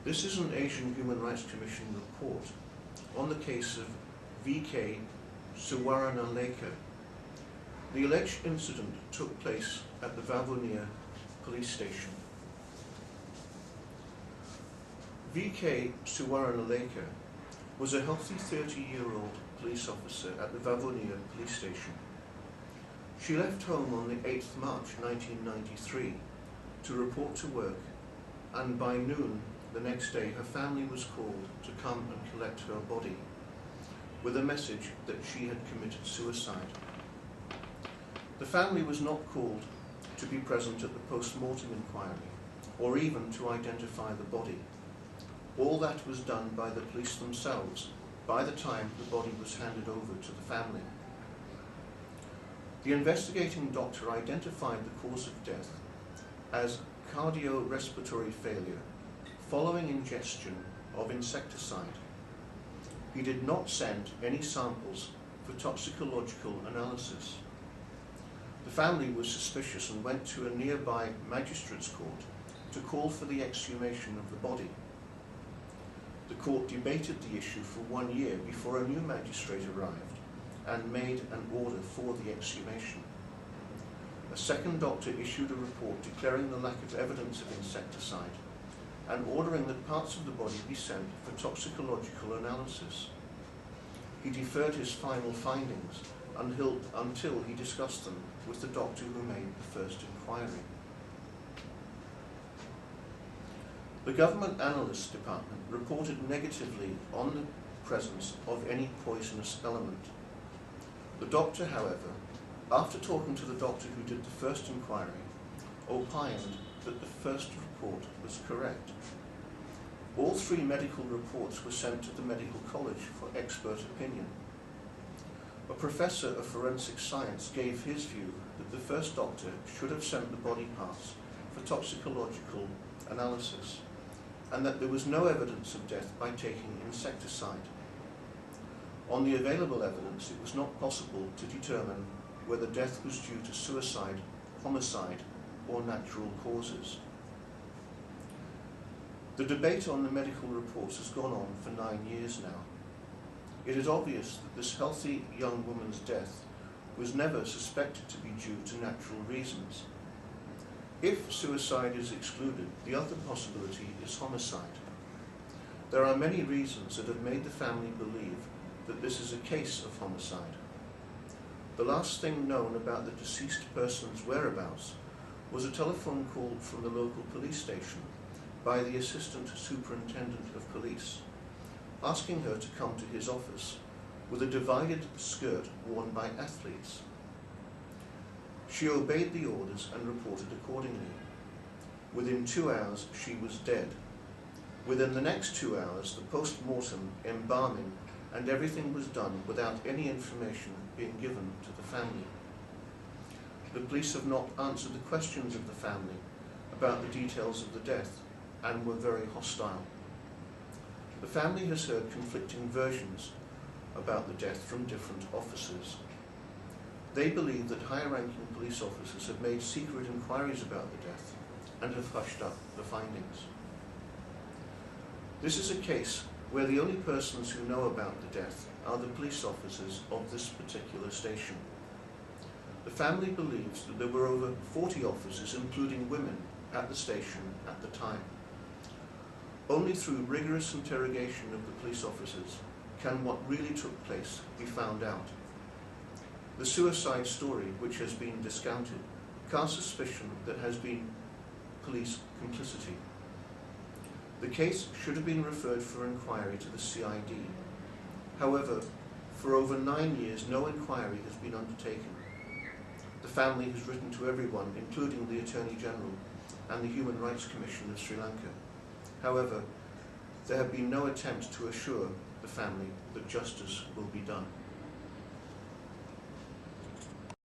This is an Asian Human Rights Commission report on the case of V.K. Suwarnaleka. The alleged incident took place at the Vavonia police station. V.K. Suwarnaleka was a healthy 30-year-old police officer at the Vavonia police station. She left home on the 8th March 1993 to report to work, and by noon the next day her family was called to come and collect her body with a message that she had committed suicide. The family was not called to be present at the post-mortem inquiry or even to identify the body. All that was done by the police themselves by the time the body was handed over to the family. The investigating doctor identified the cause of death as cardiorespiratory failure following ingestion of insecticide. He did not send any samples for toxicological analysis. The family was suspicious and went to a nearby magistrate's court to call for the exhumation of the body. The court debated the issue for 1 year before a new magistrate arrived and made an order for the exhumation. A second doctor issued a report declaring the lack of evidence of insecticide and ordering that parts of the body be sent for toxicological analysis. He deferred his final findings until he discussed them with the doctor who made the first inquiry. The Government Analyst Department reported negatively on the presence of any poisonous element. The doctor, however, after talking to the doctor who did the first inquiry, opined that the first report was correct. All 3 medical reports were sent to the medical college for expert opinion. A professor of forensic science gave his view that the first doctor should have sent the body parts for toxicological analysis, and that there was no evidence of death by taking insecticide. On the available evidence, it was not possible to determine whether death was due to suicide, homicide, or natural causes. The debate on the medical reports has gone on for 9 years now. It is obvious that this healthy young woman's death was never suspected to be due to natural reasons. If suicide is excluded, the other possibility is homicide. There are many reasons that have made the family believe that this is a case of homicide. The last thing known about the deceased person's whereabouts was a telephone call from the local police station by the Assistant Superintendent of Police, asking her to come to his office with a divided skirt worn by athletes. She obeyed the orders and reported accordingly. Within 2 hours, she was dead. Within the next 2 hours, the post-mortem, embalming, and everything was done without any information being given to the family. The police have not answered the questions of the family about the details of the death and were very hostile. The family has heard conflicting versions about the death from different officers. They believe that higher-ranking police officers have made secret inquiries about the death and have hushed up the findings. This is a case where the only persons who know about the death are the police officers of this particular station. The family believes that there were over 40 officers, including women, at the station at the time. Only through rigorous interrogation of the police officers can what really took place be found out. The suicide story, which has been discounted, casts suspicion that has been police complicity. The case should have been referred for inquiry to the CID. However, for over 9 years, no inquiry has been undertaken. The family has written to everyone, including the Attorney General and the Human Rights Commission of Sri Lanka. However, there have been no attempts to assure the family that justice will be done.